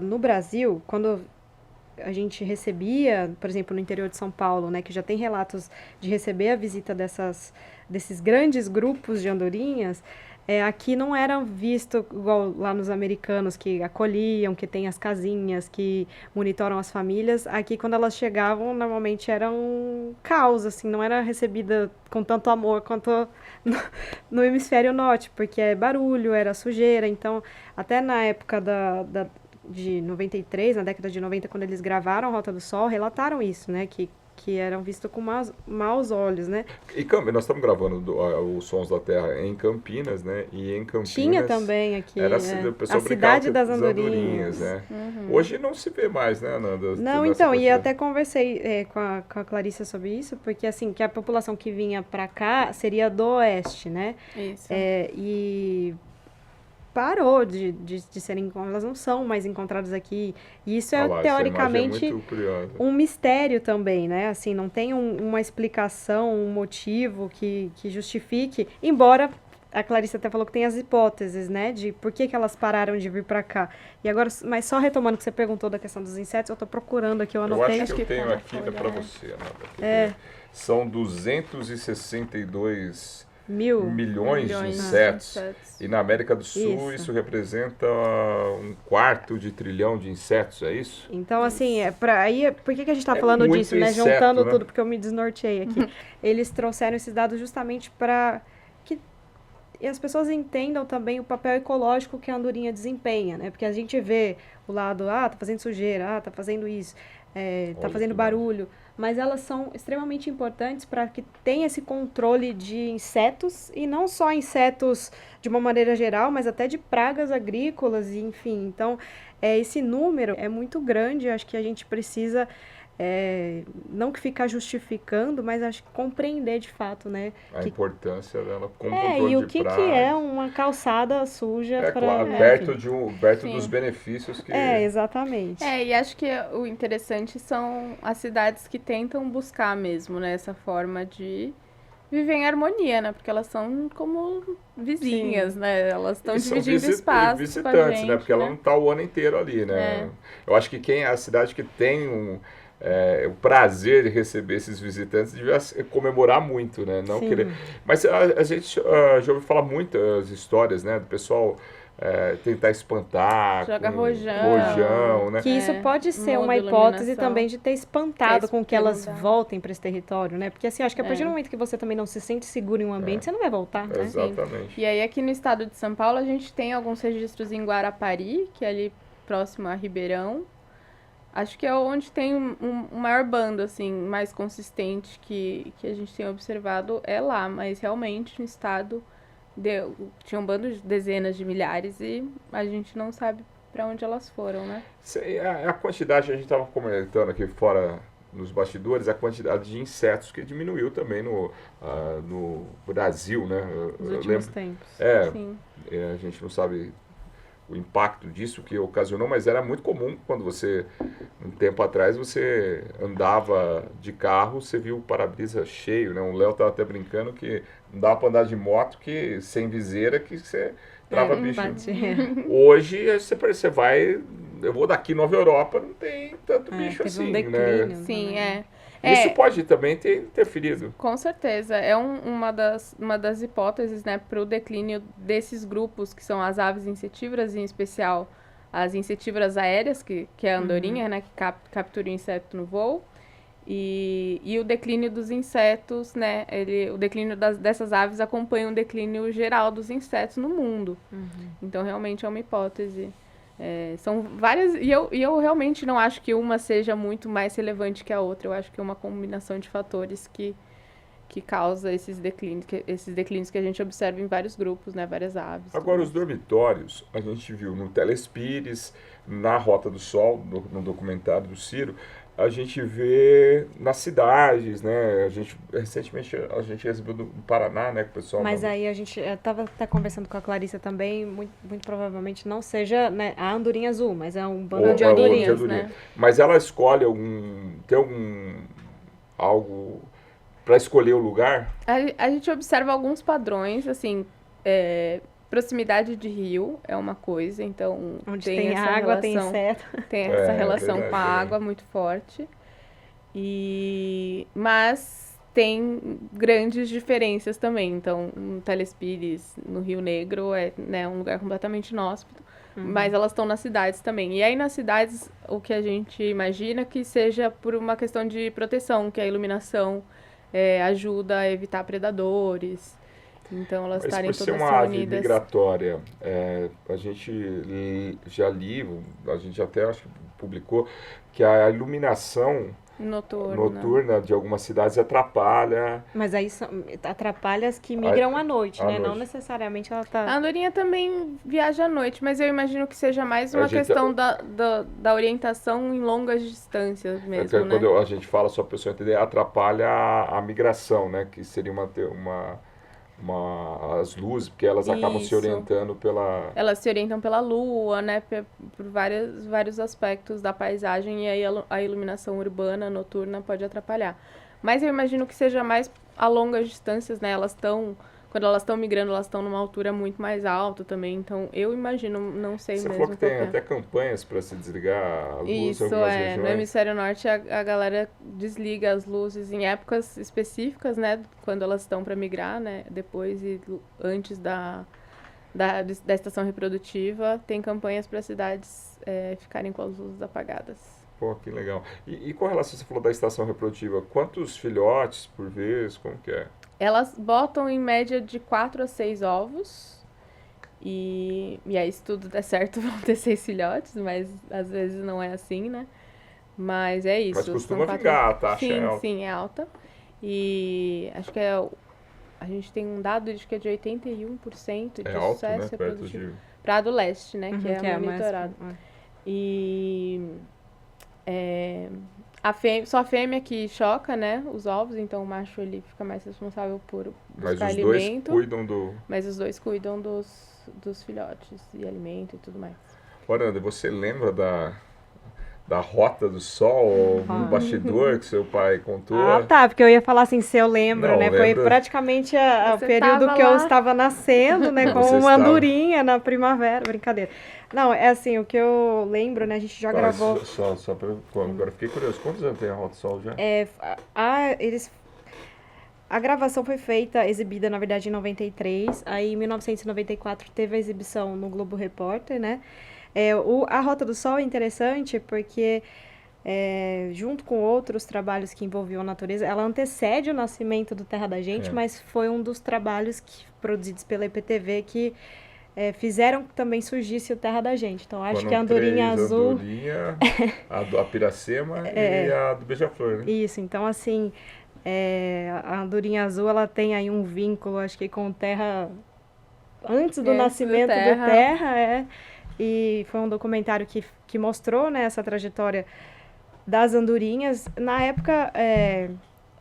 S3: no Brasil, quando a gente recebia, por exemplo, no interior de São Paulo, né, que já tem relatos de receber a visita desses grandes grupos de andorinhas, aqui não era visto igual lá nos americanos, que acolhiam, que tem as casinhas, que monitoram as famílias. Aqui, quando elas chegavam, normalmente era um caos, assim, não era recebida com tanto amor quanto no hemisfério norte, porque é barulho, era sujeira. Então, até na época de 93, na década de 90, quando eles gravaram a Rota do Sol, relataram isso, né, que eram vistos com maus olhos, né?
S2: E nós estamos gravando os Sons da Terra em Campinas, né? E em Campinas...
S3: Tinha também aqui,
S2: era o pessoal
S3: a cidade das
S2: andorinhas, né? Hoje não se vê mais, né, Ana?
S3: Não, então, e eu até conversei com a Clarissa sobre isso, porque, assim, que a população que vinha para cá seria do oeste, né?
S4: Isso.
S3: E parou de serem encontradas, elas não são mais encontradas aqui. E isso teoricamente,
S2: é muito curiosa.
S3: Um mistério também, né? Assim, não tem uma explicação, um motivo que justifique, embora a Clarissa até falou que tem as hipóteses, né? De por que elas pararam de vir para cá. E agora, mas só retomando o que você perguntou da questão dos insetos, eu estou procurando aqui, eu anotei.
S2: Eu acho que eu tenho aqui, dá para você, Ana. São 262... milhões de insetos. E na América do Sul isso representa 1/4 de trilhão de insetos, é isso?
S3: Então, assim, por que a gente está falando disso, né?
S2: Inseto,
S3: juntando
S2: né?
S3: tudo, porque eu me desnorteei aqui. Eles trouxeram esses dados justamente para que as pessoas entendam também o papel ecológico que a andorinha desempenha, né? Porque a gente vê o lado, tá fazendo sujeira, tá fazendo isso, tá fazendo barulho. Mas elas são extremamente importantes para que tenha esse controle de insetos, e não só insetos de uma maneira geral, mas até de pragas agrícolas, enfim. Então, esse número é muito grande, acho que a gente precisa, não que ficar justificando, mas acho que compreender de fato, né?
S2: A importância dela como controle
S3: e o
S2: de
S3: que
S2: pragas.
S3: é uma calçada suja para...
S2: perto dos benefícios que...
S3: exatamente.
S4: E acho que o interessante são as cidades que tentam buscar mesmo, né, essa forma de viver em harmonia, né, porque elas são como vizinhas, né, elas estão dividindo espaço
S2: visitantes,
S4: com a gente,
S2: né, porque ela não está o ano inteiro ali, né. Eu acho que a cidade que tem o prazer de receber esses visitantes devia comemorar muito, né? Não querer. Mas a gente já ouviu falar muitas histórias, né? Do pessoal tentar espantar.
S4: Joga
S2: rojão, né?
S3: Que isso pode ser uma hipótese também de ter espantado com que elas voltem para esse território, né? Porque assim, acho que a partir do momento que você também não se sente seguro em um ambiente, você não vai voltar, né?
S2: Exatamente.
S4: E aí aqui no estado de São Paulo a gente tem alguns registros em Guarapari, que é ali próximo a Ribeirão. Acho que é onde tem um maior bando, assim, mais consistente que a gente tem observado é lá. Mas realmente no estado tinha um bando de dezenas de milhares e a gente não sabe para onde elas foram, né?
S2: A quantidade, a gente estava comentando aqui fora nos bastidores, a quantidade de insetos que diminuiu também no Brasil, né?
S3: Nos últimos tempos.
S4: Sim.
S2: A gente não sabe o impacto disso que ocasionou, mas era muito comum quando um tempo atrás, você andava de carro, você viu o para-brisa cheio, né? O Léo estava até brincando que não dava para andar de moto sem viseira, que você trava bicho. Hoje, você vai... Eu vou daqui Nova Europa, não tem tanto bicho assim, né?
S4: Sim,
S2: Isso pode também ter interferido.
S4: Com certeza. É uma das hipóteses, né, para o declínio desses grupos, que são as aves insetívoras, em especial as insetívoras aéreas, que é a andorinha, né, que captura o inseto no voo, e o declínio dos insetos, né, o declínio dessas aves acompanha um declínio geral dos insetos no mundo. Então, realmente é uma hipótese. São várias, e eu realmente não acho que uma seja muito mais relevante que a outra. Eu acho que é uma combinação de fatores que causa esses declínios que a gente observa em vários grupos, né, várias aves.
S2: Agora, os dormitórios, a gente viu no Telespires, na Rota do Sol, no documentário do Ciro, a gente vê nas cidades, né? Recentemente a gente recebeu do Paraná, né? Que o pessoal
S3: Mas aí a gente estava até conversando com a Clarissa também, muito provavelmente não seja, né, a andorinha azul, mas é um bando de andorinhas, né?
S2: Mas ela escolhe algo para escolher o lugar?
S4: A gente observa alguns padrões, assim, proximidade de rio é uma coisa, então
S3: Onde
S4: tem
S3: tem
S4: essa
S3: água, tem
S4: relação,
S3: inseto.
S4: tem essa relação
S2: verdade,
S4: com a água muito forte. Mas tem grandes diferenças também. Então, no Telespires, no Rio Negro, é, né, um lugar completamente inóspito. Mas elas estão nas cidades também. E aí, nas cidades, o que a gente imagina que seja por uma questão de proteção, que a iluminação ajuda a evitar predadores. Então, elas
S2: Mas
S4: estarem
S2: por ser
S4: todas
S2: uma ave
S4: reunidas.
S2: migratória, a gente já li, a gente até acho que publicou, que a iluminação noturna de algumas cidades atrapalha.
S3: Mas aí atrapalha as que migram à noite,
S2: à
S3: né? Não
S2: noite.
S3: necessariamente ela
S4: A
S3: tá...
S4: andorinha também viaja à noite, mas eu imagino que seja mais uma
S2: A gente-
S4: questão da orientação em longas distâncias mesmo,
S2: que
S4: né?
S2: quando a gente fala, só para a pessoa entender, atrapalha a migração, né? Que seria as luzes, porque elas acabam se
S4: Isso.
S2: orientando pela...
S4: Elas se orientam pela lua, né? Por vários aspectos da paisagem, e aí a iluminação urbana, noturna, pode atrapalhar. Mas eu imagino que seja mais a longas distâncias, né? Quando elas estão migrando, elas estão numa altura muito mais alta também. Então, eu imagino, não sei
S2: Você
S4: mesmo
S2: falou que tem
S4: qual que é.
S2: até campanhas para se desligar a luz em
S4: Isso,
S2: algumas
S4: no
S2: regiões.
S4: hemisfério norte a galera desliga as luzes em épocas específicas, né? Quando elas estão para migrar, né? Depois e antes da estação reprodutiva, tem campanhas para cidades ficarem com as luzes apagadas.
S2: Pô, que legal. E com relação, você falou da estação reprodutiva, quantos filhotes por vez, como que é?
S4: Elas botam em média de 4 a 6 ovos. E aí, se tudo der certo, vão ter 6 filhotes, mas às vezes não é assim, né? Mas é isso.
S2: Mas
S4: são
S2: costuma
S4: 4...
S2: vingar, a taxa é alta.
S4: Sim, é alta. E acho que a gente tem um dado de que é de 81% de
S2: É alto,
S4: sucesso
S2: né? Perto
S4: reprodutivo.
S2: de...
S4: Para do leste, né? que
S3: que
S4: é
S3: mais-
S4: monitorado. E só a fêmea que choca, né, os ovos, então o macho ele fica mais responsável por
S2: Mas
S4: buscar
S2: os dois
S4: alimento,
S2: cuidam do...
S4: mas os dois cuidam dos filhotes e alimento e tudo mais.
S2: Oranda, você lembra da Rota do Sol, um bastidor que seu pai contou?
S3: Ah, tá, porque eu ia falar assim, se eu lembro,
S2: Não,
S3: né? Foi
S2: lembra-
S3: praticamente o
S4: Você
S3: período
S4: tava
S3: que eu
S4: lá.
S3: estava nascendo, né?
S2: Você
S3: Com uma
S2: estava.
S3: andorinha na primavera, brincadeira. Não, é assim, o que eu lembro, né? A gente já gravou...
S2: Só pra... Agora fiquei curioso, quantos anos tem a Rota do Sol já?
S3: A gravação foi feita, exibida, na verdade, em 93. Aí, em 1994, teve a exibição no Globo Repórter, né? A Rota do Sol é interessante porque, junto com outros trabalhos que envolviam a natureza, ela antecede o nascimento do Terra da Gente, mas foi um dos trabalhos produzidos pela IPTV que fizeram que também surgisse o Terra da Gente. Então, acho
S2: Foram
S3: que a andorinha
S2: 3,
S3: azul...
S2: Andorinha, a Piracema e a do Beija-Flor, né?
S3: Isso, então assim, a andorinha azul, ela tem aí um vínculo, acho que com Terra antes do nascimento do Terra, e foi um documentário que mostrou, né, essa trajetória das andorinhas. Na época,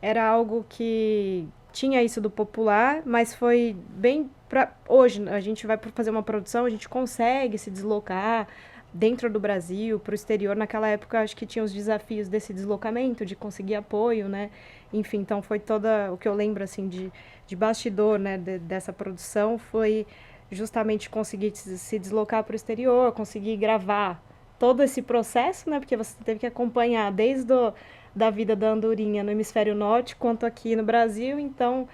S3: era algo que tinha isso do popular, mas foi bem... Hoje, a gente vai fazer uma produção, a gente consegue se deslocar dentro do Brasil, para o exterior. Naquela época, acho que tinha os desafios desse deslocamento, de conseguir apoio, né? Enfim, então foi o que eu lembro, assim, de bastidor, né, dessa produção, foi justamente conseguir se deslocar para o exterior, conseguir gravar todo esse processo, né? Porque você teve que acompanhar desde da vida da andorinha no hemisfério norte, quanto aqui no Brasil. Então,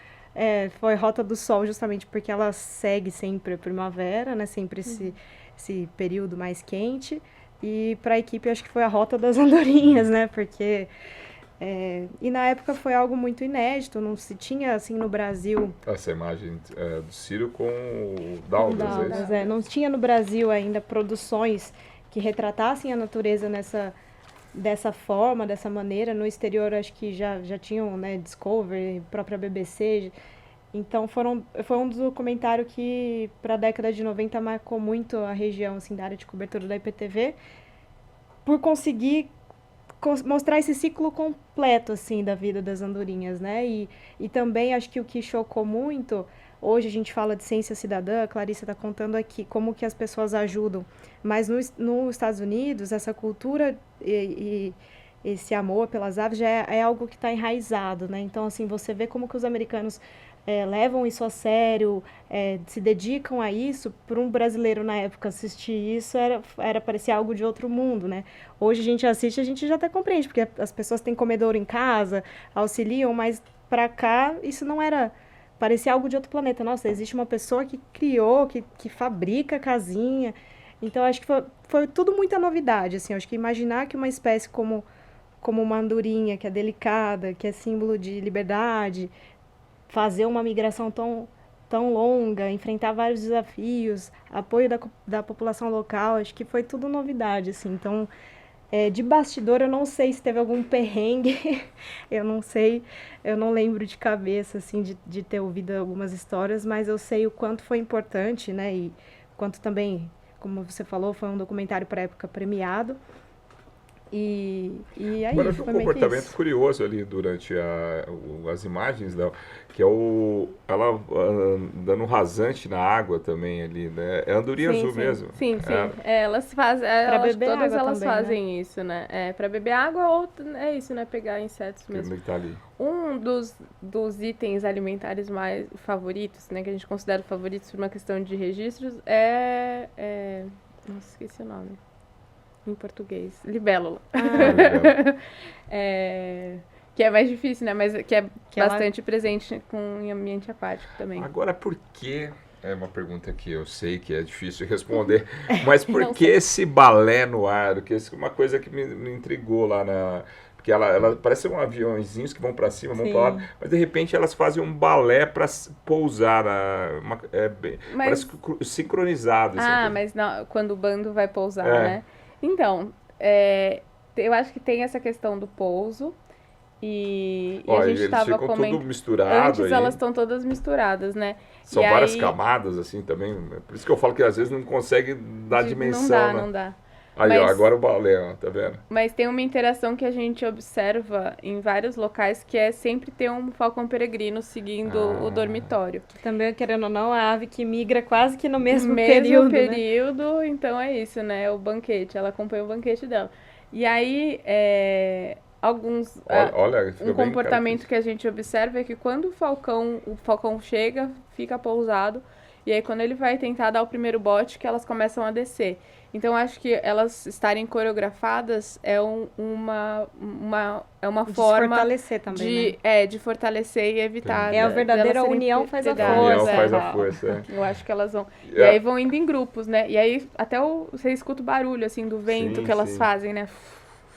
S3: foi Rota do Sol, justamente porque ela segue sempre a primavera, né? Sempre esse período mais quente. E para a equipe, acho que foi a Rota das Andorinhas, né? Porque... e na época foi algo muito inédito, não se tinha, assim, no Brasil...
S2: Essa imagem do Ciro com o Daldas, é isso?
S3: Não tinha no Brasil ainda produções que retratassem a natureza dessa forma, dessa maneira. No exterior, acho que já tinham, né, Discovery, própria BBC. Então, foi um documentário que, para a década de 90, marcou muito a região, assim, da área de cobertura da IPTV, por conseguir mostrar esse ciclo completo, assim, da vida das andorinhas, né? E também, acho que o que chocou muito... Hoje a gente fala de ciência cidadã, a Clarissa está contando aqui como que as pessoas ajudam. Mas nos Estados Unidos, essa cultura e esse amor pelas aves já é algo que está enraizado, né? Então, assim, você vê como que os americanos levam isso a sério, se dedicam a isso. Para um brasileiro na época assistir isso parecia algo de outro mundo, né? Hoje a gente assiste, a gente já até compreende, porque as pessoas têm comedouro em casa, auxiliam, mas para cá isso não era... Parecia algo de outro planeta. Nossa, existe uma pessoa que criou, que fabrica casinha. Então, acho que foi tudo muita novidade, assim. Acho que imaginar que uma espécie como uma andorinha, que é delicada, que é símbolo de liberdade, fazer uma migração tão longa, enfrentar vários desafios, apoio da população local, acho que foi tudo novidade, assim. Então, de bastidor, eu não sei se teve algum perrengue, eu não sei, eu não lembro de cabeça, assim, de ter ouvido algumas histórias, mas eu sei o quanto foi importante, né, e quanto também, como você falou, foi um documentário para a época premiado, e aí
S2: Agora, tem um
S3: foi meio que
S2: comportamento
S3: isso.
S2: curioso ali durante as imagens, Léo, que é ela dando um rasante na água também ali, né? É andorinha azul mesmo.
S4: Sim. Elas fazem,
S3: Pra
S4: acho que
S3: beber
S4: todas
S3: água
S4: elas
S3: também,
S4: fazem isso, né? Para beber água ou é isso, né? Pegar insetos
S2: Que
S4: mesmo.
S2: ele tá ali.
S4: Um dos itens alimentares mais favoritos, né? Que a gente considera favoritos por uma questão de registros nossa, esqueci o nome. Em português. Libélula.
S2: Libélula.
S4: Que é mais difícil, né? Mas que é
S3: Que ela-
S4: bastante presente em ambiente aquático também.
S2: Agora, por que... É uma pergunta que eu sei que é difícil de responder, mas por
S4: Não
S2: que
S4: sei.
S2: esse balé no ar? Porque isso é uma coisa que me intrigou lá na... Porque ela parece um aviãozinhos que vão para cima, vão
S3: Sim.
S2: para lá, mas de repente elas fazem um balé para pousar.
S4: Mas-
S2: Parece sincronizado. assim.
S4: Mas não, quando o bando vai pousar,
S2: É.
S4: né? Então, eu acho que tem essa questão do pouso. E a
S2: Olha,
S4: gente
S2: eles
S4: estava
S2: ficam tudo
S4: comentando.
S2: misturado
S4: Antes
S2: aí.
S4: elas estão todas misturadas, né?
S2: São
S4: E
S2: várias
S4: aí-
S2: camadas assim também. Por isso que eu falo que às vezes não consegue dar dimensão.
S4: Não dá,
S2: né?
S4: não dá.
S2: Aí, ó,
S4: Mas-
S2: agora o balé, ó, tá vendo?
S4: Mas tem uma interação que a gente observa em vários locais, que é sempre ter um falcão peregrino seguindo o dormitório.
S3: Também, querendo ou não, a ave que migra quase que no
S4: No
S3: mesmo período, né?
S4: período, então é isso, né? É o banquete, ela acompanha o banquete dela. E aí, alguns...
S2: Olha, fica
S4: Um
S2: bem
S4: comportamento que a gente observa é que quando o falcão chega, fica pousado, e aí quando ele vai tentar dar o primeiro bote, que elas começam a descer. Então, acho que elas estarem coreografadas é uma
S3: De se
S4: forma
S3: fortalecer também, né?
S4: de fortalecer e evitar.
S3: É a verdadeira
S4: delas serem
S3: união faz a
S4: predadas.
S2: A união
S3: força.
S2: faz a força.
S4: Eu acho que elas vão.
S2: É.
S4: E aí vão indo em grupos, né? E aí até você escuta o barulho, assim, do vento
S2: Sim,
S4: que elas
S2: sim.
S4: fazem, né?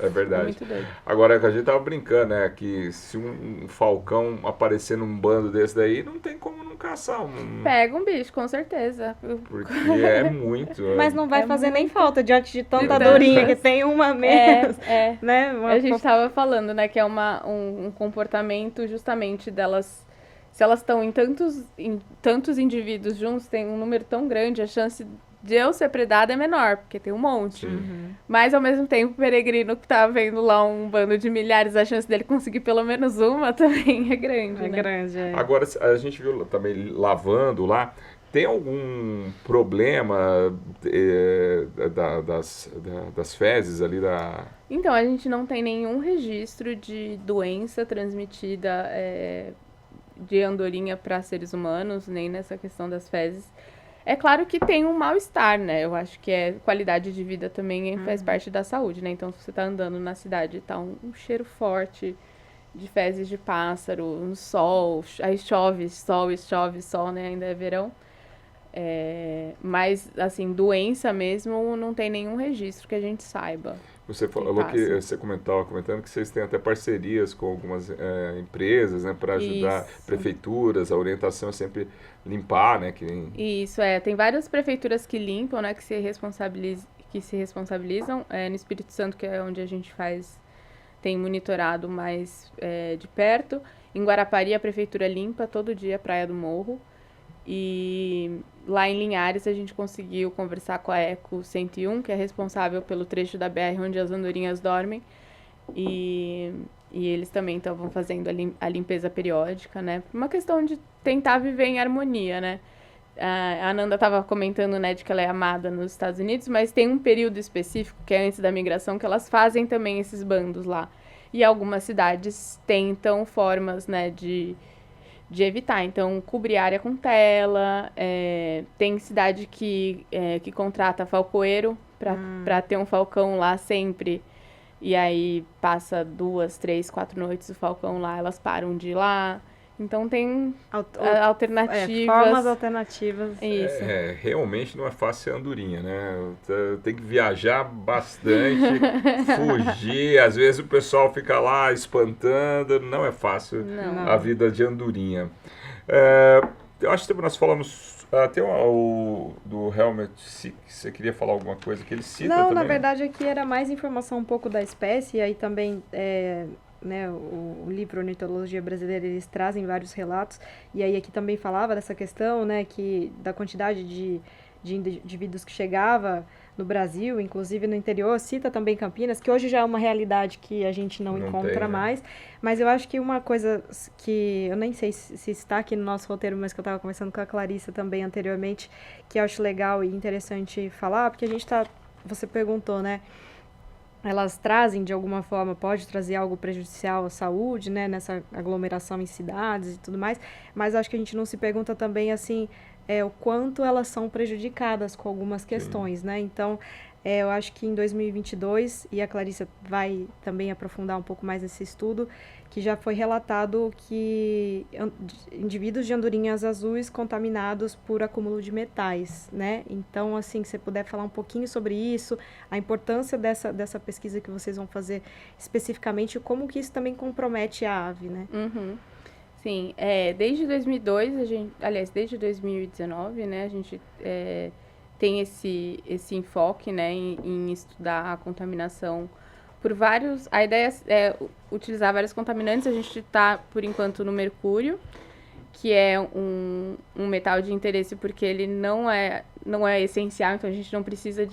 S2: É verdade.
S4: Muito doido.
S2: Agora, a gente tava brincando, né? Que se um falcão aparecer num bando desse daí, não tem como não caçar
S4: Pega um bicho, com certeza.
S2: porque é muito.
S3: Mas não vai
S4: É
S3: fazer nem
S4: muito-
S3: falta diante de tanta
S2: De
S3: dorinha
S2: tantas.
S3: que tem uma menos, né?
S4: A gente tava falando, né, que é um comportamento justamente delas. Se elas estão em tantos indivíduos juntos, tem um número tão grande, a chance de eu ser predada é menor, porque tem um monte.
S2: Sim.
S4: Mas, ao mesmo tempo, o peregrino que tá vendo lá um bando de milhares, a chance dele conseguir pelo menos uma também é grande,
S3: É
S4: né?
S3: grande, é.
S2: Agora, a gente viu também lavando lá. Tem algum problema das fezes ali da...
S4: Então, a gente não tem nenhum registro de doença transmitida de andorinha para seres humanos, nem nessa questão das fezes. É claro que tem um mal-estar, né? Eu acho que qualidade de vida também faz parte da saúde, né? Então, se você tá andando na cidade e tá um cheiro forte de fezes de pássaro, no sol, aí chove, sol, né? Ainda é verão. Mas, assim, doença mesmo, não tem nenhum registro que a gente saiba.
S2: Você falou que você comentando que vocês têm até parcerias com algumas empresas, né, para ajudar
S4: Isso.
S2: prefeituras. A orientação é sempre limpar, né?
S4: Isso, tem várias prefeituras que limpam, né, que se responsabilizam. No Espírito Santo, que é onde a gente tem monitorado mais de perto. Em Guarapari, a prefeitura limpa todo dia a Praia do Morro. E lá em Linhares, a gente conseguiu conversar com a Eco 101, que é responsável pelo trecho da BR onde as andorinhas dormem. E eles também estavam fazendo a limpeza periódica, né? Por uma questão de tentar viver em harmonia, né? A Ananda estava comentando, né, de que ela é amada nos Estados Unidos, mas tem um período específico, que é antes da migração, que elas fazem também esses bandos lá. E algumas cidades tentam formas, né, de de evitar. Então, cobrir área com tela, tem cidade que contrata falcoeiro para ter um falcão lá sempre. E aí passa 2, 3, 4 noites o falcão lá, elas param de ir lá. Então tem alternativas.
S3: Formas alternativas.
S4: Isso.
S2: Realmente não é fácil ser andorinha, né? Tem que viajar bastante, fugir. Às vezes o pessoal fica lá espantando. Não é fácil a vida de andorinha. Eu acho que nós falamos até do Helmut Sick. Você queria falar alguma coisa que ele cita também?
S3: Na verdade aqui era mais informação um pouco da espécie, e aí também né, o livro Ornitologia Brasileira, eles trazem vários relatos, e aí aqui também falava dessa questão, né, da quantidade de indivíduos que chegava no Brasil, inclusive no interior, cita também Campinas, que hoje já é uma realidade que a gente não encontra mais, mas eu acho que uma coisa que, eu nem sei se está aqui no nosso roteiro, mas que eu estava conversando com a Clarissa também anteriormente, que eu acho legal e interessante falar, porque você perguntou, né, elas trazem de alguma forma, pode trazer algo prejudicial à saúde, né, nessa aglomeração em cidades e tudo mais, mas acho que a gente não se pergunta também, assim, o quanto elas são prejudicadas com algumas questões, né? Então, eu acho que em 2022, e a Clarissa vai também aprofundar um pouco mais nesse estudo, que já foi relatado que indivíduos de andorinhas azuis contaminados por acúmulo de metais, né? Então, assim, se você puder falar um pouquinho sobre isso, a importância dessa pesquisa que vocês vão fazer especificamente, como que isso também compromete a ave, né?
S4: Uhum. Sim, desde 2002, desde 2019, né, a gente tem esse enfoque, né, em estudar a contaminação por vários... A ideia é utilizar vários contaminantes. A gente está, por enquanto, no mercúrio, que é um metal de interesse porque ele não é essencial, então a gente não precisa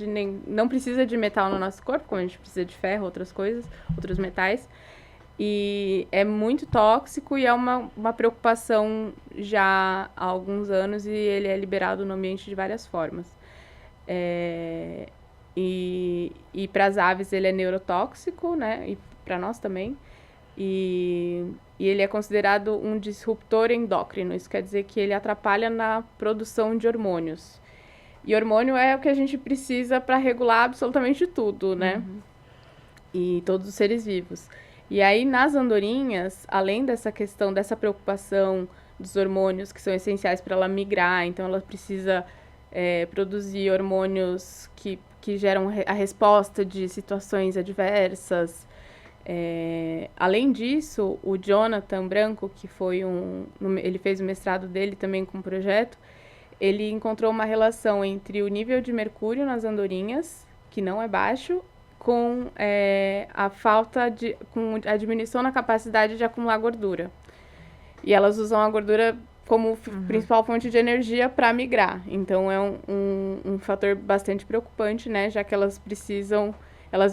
S4: de metal no nosso corpo, como a gente precisa de ferro, outras coisas, outros metais. E é muito tóxico e é uma preocupação já há alguns anos, e ele é liberado no ambiente de várias formas. E para as aves ele é neurotóxico, né? E para nós também. E ele é considerado um disruptor endócrino. Isso quer dizer que ele atrapalha na produção de hormônios. E hormônio é o que a gente precisa para regular absolutamente tudo, né? Uhum. E todos os seres vivos. E aí, nas andorinhas, além dessa questão, dessa preocupação dos hormônios que são essenciais para ela migrar, então ela precisa produzir hormônios que geram a resposta de situações adversas. Além disso, o Jonathan Branco, que ele fez o mestrado dele também com o projeto, ele encontrou uma relação entre o nível de mercúrio nas andorinhas, que não é baixo, com com a diminuição na capacidade de acumular gordura. E elas usam a gordura como principal fonte de energia para migrar. Então, é um fator bastante preocupante, né? Já que elas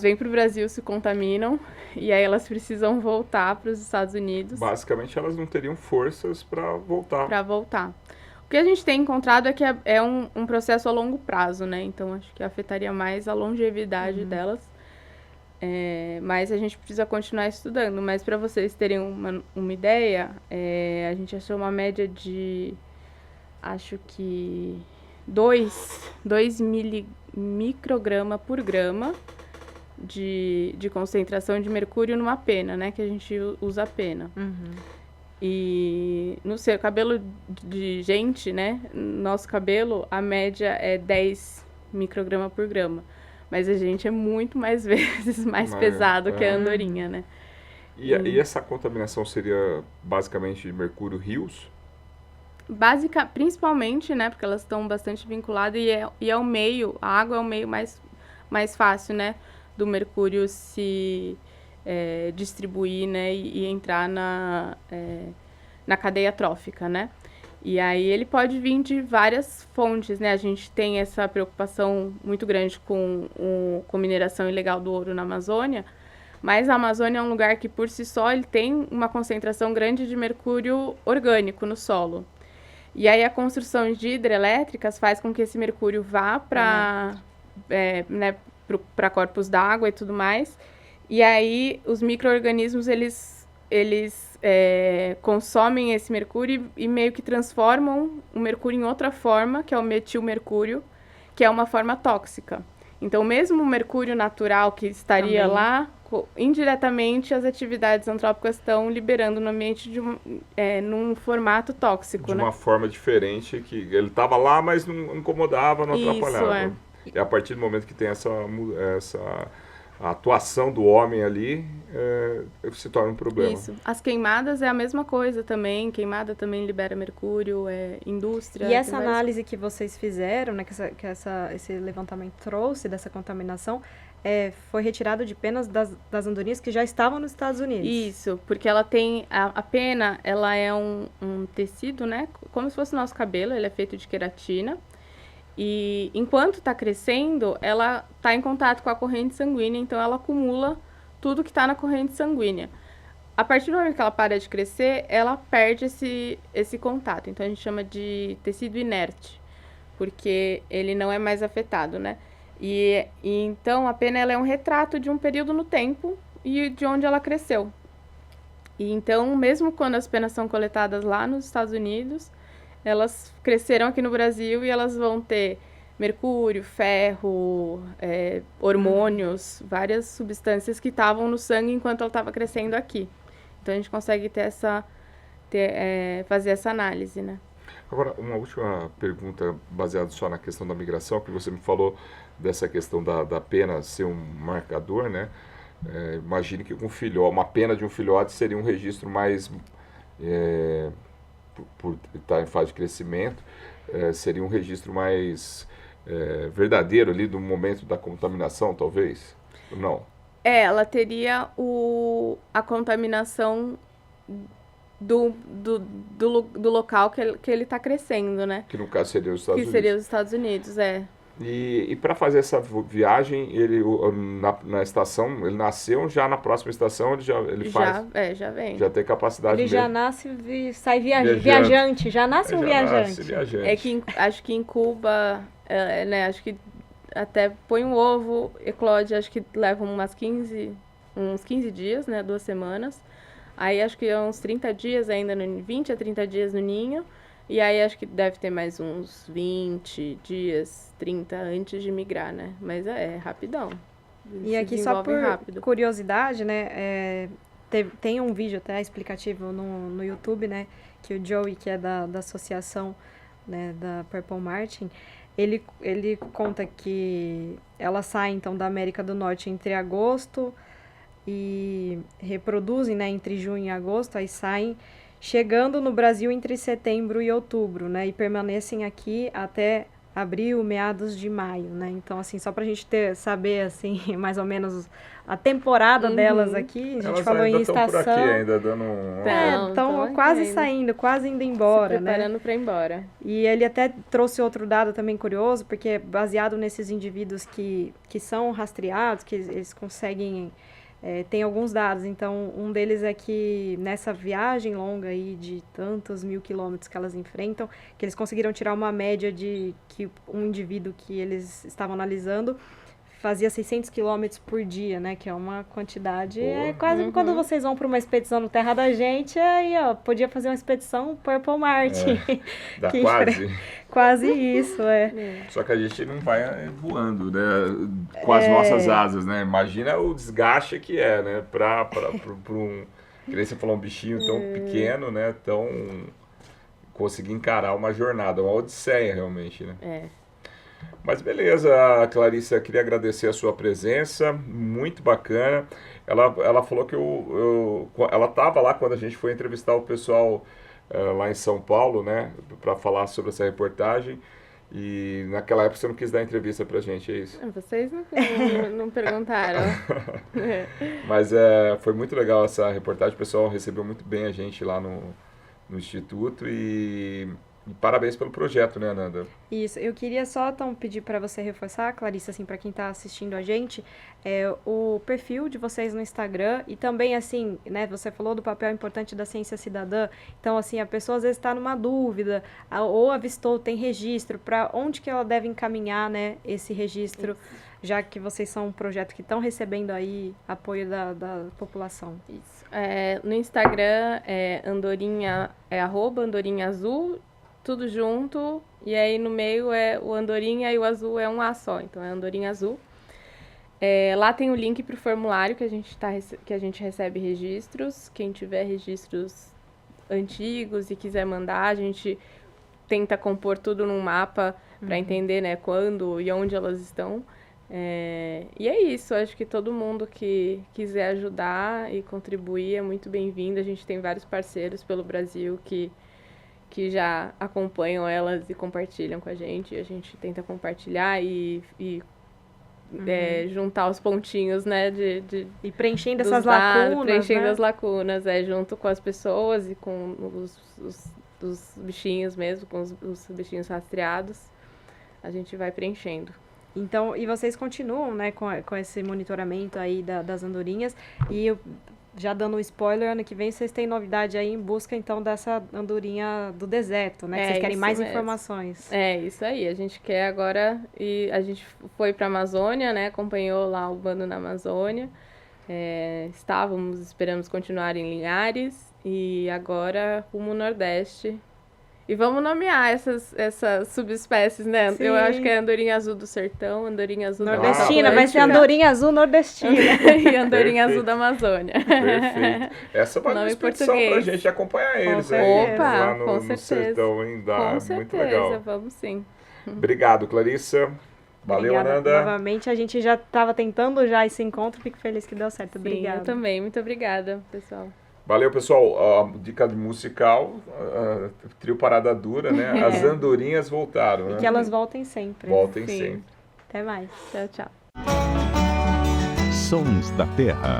S4: vêm para o Brasil, se contaminam, e aí elas precisam voltar para os Estados Unidos.
S2: Basicamente, elas não teriam forças para voltar.
S4: O que a gente tem encontrado é que é um processo a longo prazo, né? Então, acho que afetaria mais a longevidade delas. Mas a gente precisa continuar estudando. Mas para vocês terem uma ideia, a gente achou uma média de, acho que 2 micrograma por grama de concentração de mercúrio numa pena, né? Que a gente usa a pena. E no seu cabelo de gente, né? Nosso cabelo, a média é 10 micrograma por grama. Mas a gente é muito mais vezes mais pesado que a andorinha, né?
S2: E essa contaminação seria basicamente de mercúrio rios?
S4: Principalmente, né? Porque elas estão bastante vinculadas e é o meio, a água é o meio mais fácil, né? Do mercúrio se distribuir, né? E entrar na cadeia trófica, né? E aí ele pode vir de várias fontes, né? A gente tem essa preocupação muito grande com mineração ilegal do ouro na Amazônia, mas a Amazônia é um lugar que, por si só, ele tem uma concentração grande de mercúrio orgânico no solo. E aí a construção de hidrelétricas faz com que esse mercúrio vá para corpos d'água e tudo mais. E aí os micro-organismos, eles eles consomem esse mercúrio e meio que transformam o mercúrio em outra forma, que é o metilmercúrio, que é uma forma tóxica. Então, mesmo o mercúrio natural que estaria
S3: Também.
S4: lá, indiretamente as atividades antrópicas estão liberando no ambiente num formato tóxico,
S2: De
S4: né?
S2: uma forma diferente, que ele estava lá, mas não incomodava, não
S4: Isso,
S2: atrapalhava. E a partir do momento que tem essa a atuação do homem ali, se torna um problema.
S4: Isso. As queimadas é a mesma coisa também. Queimada também libera mercúrio, indústria.
S3: E essa
S4: tem várias
S3: análise que vocês fizeram, né, esse levantamento trouxe dessa contaminação, foi retirado de penas das andorinhas que já estavam nos Estados Unidos.
S4: Isso, porque ela tem a pena, ela é um tecido, né? Como se fosse o nosso cabelo, ele é feito de queratina. E enquanto está crescendo, ela está em contato com a corrente sanguínea, então ela acumula tudo que está na corrente sanguínea. A partir do momento que ela para de crescer, ela perde esse contato. Então a gente chama de tecido inerte, porque ele não é mais afetado, né? E então a pena ela é um retrato de um período no tempo e de onde ela cresceu. E então, mesmo quando as penas são coletadas lá nos Estados Unidos, elas cresceram aqui no Brasil e elas vão ter mercúrio, ferro, hormônios, várias substâncias que estavam no sangue enquanto ela estava crescendo aqui. Então a gente consegue fazer essa análise, né?
S2: Agora, uma última pergunta baseada só na questão da migração, que você me falou dessa questão da pena ser um marcador, né? Imagine que uma pena de um filhote seria um registro mais, por estar em fase de crescimento, seria um registro mais verdadeiro ali do momento da contaminação, talvez? Não.
S4: Ela teria a contaminação do local que ele está crescendo, né?
S2: Que no caso seria os Estados
S4: Que
S2: Unidos.
S4: seria os Estados Unidos,
S2: E para fazer essa viagem, ele na estação, ele nasceu já na próxima estação, ele faz.
S4: Já vem.
S2: Já tem capacidade
S3: Ele
S2: mesmo.
S3: já nasce e sai viajante, já nasce um
S2: Já
S3: viajante.
S2: nasce viajante.
S4: É que acho que em Cuba, né, acho que até põe um ovo, eclode, acho que leva uns 15 dias, né, 2 semanas. Aí acho que é uns 30 dias ainda, 20 a 30 dias no ninho. E aí acho que deve ter mais uns 20 dias, 30 antes de migrar, né? Mas é rapidão.
S3: E
S4: Se
S3: aqui, só
S4: desenvolvem
S3: por
S4: rápido.
S3: curiosidade, né, tem um vídeo até explicativo no YouTube, né, que o Joey, que é da associação, né, da Purple Martin, ele conta que ela sai, então, da América do Norte entre agosto e reproduzem, né, entre junho e agosto, aí saem, chegando no Brasil entre setembro e outubro, né, e permanecem aqui até abril, meados de maio, né? Então, assim, só pra gente saber, assim, mais ou menos a temporada delas aqui, a gente
S2: Elas
S3: falou
S2: ainda
S3: em
S2: estão por aqui,
S3: estação.
S2: ainda dando um...
S3: Estão
S4: aqui
S3: quase
S4: ainda.
S3: saindo, quase indo embora,
S4: Se preparando para ir embora.
S3: E ele até trouxe outro dado também curioso, porque baseado nesses indivíduos que são rastreados, que eles conseguem... tem alguns dados, então um deles é que nessa viagem longa aí de tantos 1000 quilômetros que elas enfrentam, que eles conseguiram tirar uma média de que um indivíduo que eles estavam analisando fazia 600 quilômetros por dia, né, que é uma quantidade, quase quando vocês vão para uma expedição no Terra da Gente, aí ó, podia fazer uma expedição Purple Martin.
S2: Dá
S3: Que
S2: quase.
S3: Quase isso,
S2: Só que a gente não vai voando, né? Com as nossas asas, né? Imagina o desgaste que é, né? Pra um... Que nem você falou, um bichinho tão pequeno, né? Tão... Conseguir encarar uma jornada, uma odisseia, realmente, né? Mas beleza, Clarissa, queria agradecer a sua presença, muito bacana. Ela falou que ela estava lá quando a gente foi entrevistar o pessoal lá em São Paulo, né, para falar sobre essa reportagem. E naquela época você não quis dar entrevista pra gente, é isso?
S4: Vocês não perguntaram.
S2: Mas foi muito legal essa reportagem, o pessoal recebeu muito bem a gente lá no Instituto e parabéns pelo projeto, né, Nanda?
S3: Isso, eu queria só então pedir para você reforçar, Clarissa, assim, para quem está assistindo a gente, o perfil de vocês no Instagram e também, assim, né, você falou do papel importante da ciência cidadã, então, assim, a pessoa às vezes está numa dúvida, ou avistou, tem registro, para onde que ela deve encaminhar, né, esse registro já que vocês são um projeto que estão recebendo aí apoio da população.
S4: Isso. No Instagram é @andorinhaazul, tudo junto, e aí no meio é o Andorinha e o azul é um A só, então é Andorinha Azul. Lá tem o link para o formulário que a gente recebe registros. Quem tiver registros antigos e quiser mandar, a gente tenta compor tudo num mapa para entender, né, quando e onde elas estão. E é isso, acho que todo mundo que quiser ajudar e contribuir é muito bem-vindo. A gente tem vários parceiros pelo Brasil que já acompanham elas e compartilham com a gente. A gente tenta compartilhar e juntar os pontinhos, né,
S3: e preenchendo essas lacunas,
S4: preenchendo
S3: né?
S4: as lacunas, junto com as pessoas e com os bichinhos mesmo, com os bichinhos rastreados, a gente vai preenchendo.
S3: Então, e vocês continuam, né, com esse monitoramento aí das andorinhas, e já dando um spoiler, ano que vem vocês têm novidade aí em busca, então, dessa andorinha do deserto, né, que vocês querem mais informações.
S4: Isso aí, a gente quer agora, e a gente foi para a Amazônia, né, acompanhou lá o bando na Amazônia, esperamos continuar em Linhares, e agora rumo ao Nordeste. E vamos nomear essas subespécies, né?
S3: Sim.
S4: Eu acho que é andorinha azul do sertão, andorinha azul
S3: nordestina,
S4: da
S3: vai ser andorinha azul nordestina.
S4: e andorinha azul da Amazônia.
S2: Perfeito. Essa vai uma expedição pra gente acompanhar eles aí. Lá no sertão, hein? Muito legal.
S4: Vamos sim.
S2: Obrigado, Clarissa. Valeu,
S3: obrigada.
S2: Ananda.
S3: Novamente, a gente já estava tentando já esse encontro, fico feliz que deu certo. Obrigada.
S4: Eu também, muito obrigada, pessoal.
S2: Valeu, pessoal. Dica musical, trio Parada Dura, né? As andorinhas voltaram, né?
S3: E que elas voltem sempre.
S2: Voltem sempre.
S3: Até mais.
S4: Tchau, tchau.
S1: Sons da Terra.